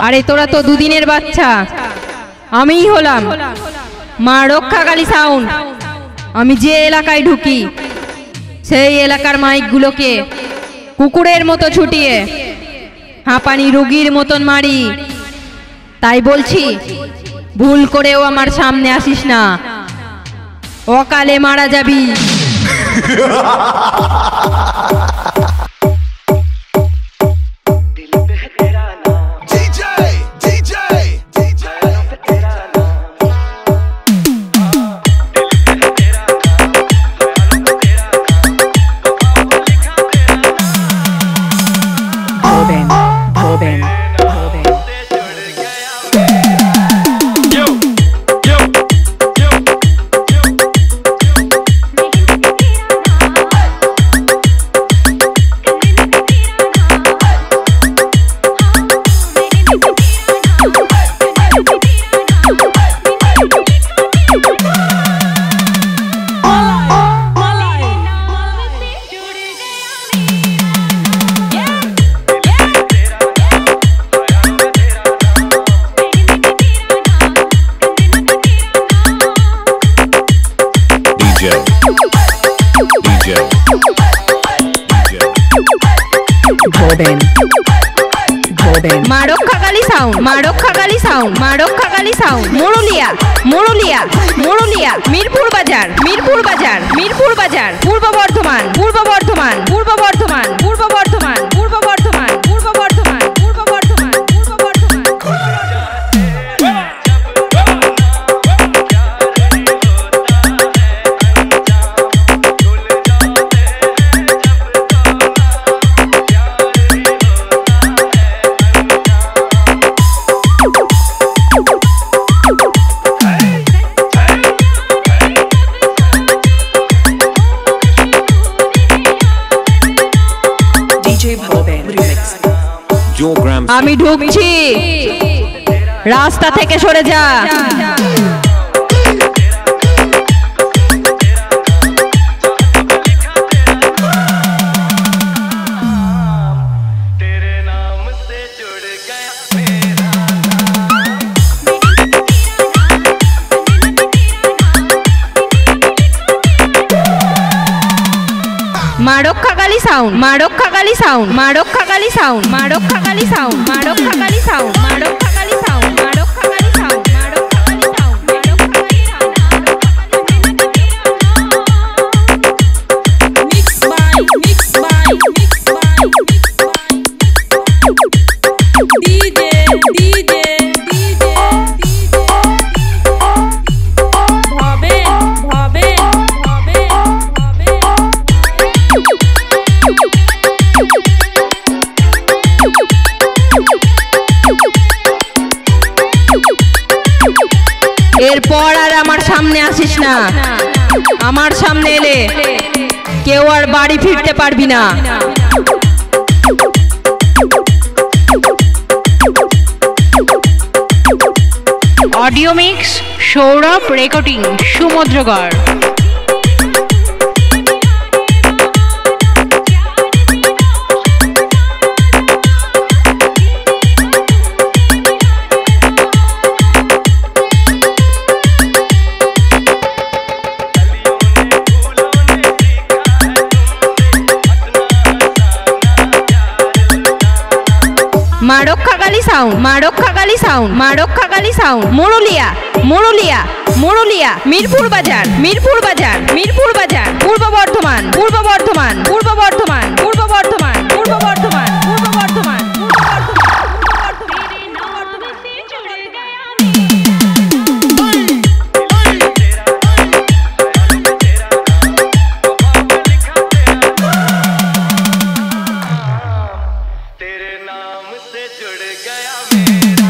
আরে তোরা তো দুদিনের বাচ্চা, আমিই হলাম মা রক্ষাকালী সাউন্ড। আমি যে এলাকায় ঢুকি সেই এলাকার মাইকগুলোকে কুকুরের মতো ছুটিয়ে হাঁপানি রোগীর মতন মারি। তাই বলছি ভুল করেও আমার সামনে আসিস না, অকালে মারা যাবি। মা রক্ষাকালী সাউন্ড, মা রক্ষাকালী সাউন্ড, মা রক্ষাকালী সাউন্ড। মুরুলিয়া মুরুলিয়া মুরুলিয়া, মিরপুর বাজার, মিরপুর বাজার, মিরপুর বাজার, পূর্ব বর্ধমান, পূর্ব বর্ধমান, পূর্ব বর্ধমান, পূর্ব বর্ধমান, পূর্ব বর্ধমান, পূর্ব বর্ধমান, পূর্ব বর্ধমান, পূর্ব বর্ধমান। আমি ঢুকছি, রাস্তা থেকে সরে যা। মা রক্ষাকালী সাউন্ড, মা রক্ষাকালী সাউন্ড, মা রক্ষাকালী সাউন্ড, মা রক্ষাকালী সাউন্ড, মা রক্ষাকালী সাউন্ড, মা রক্ষাকালী সাউন্ড, মা রক্ষাকালী সাউন্ড, মা রক্ষাকালী সাউন্ড, মা Rakshakali sound. Mix by mix by mix by mix by DJ DJ DJ ভাবে ভাবে ভাবে ভাবে। এরপর আর আমার সামনে আসিস না, আমার সামনে এলে কেউ আর বাড়ি ফিরতে পারবি না। Audio mix Sourav, recording Samudragarh. মা রক্ষাকালী সাউন্ড, মা রক্ষাকালী সাউন্ড, মা রক্ষাকালী সাউন্ড। মুরুলিয়া মুরুলিয়া মুরুলিয়া, মিরপুর বাজার, মিরপুর বাজার, মিরপুর বাজার, পূর্ব বর্ধমান, পূর্ব বর্ধমান, পূর্ব বর্ধমান, পূর্ব বর্ধমান, পূর্ব বর্ধমান, পূর্ব বর্ধমান, পূর্ব বর্ধমান। तेरे नाम से जुड़ गया मेरा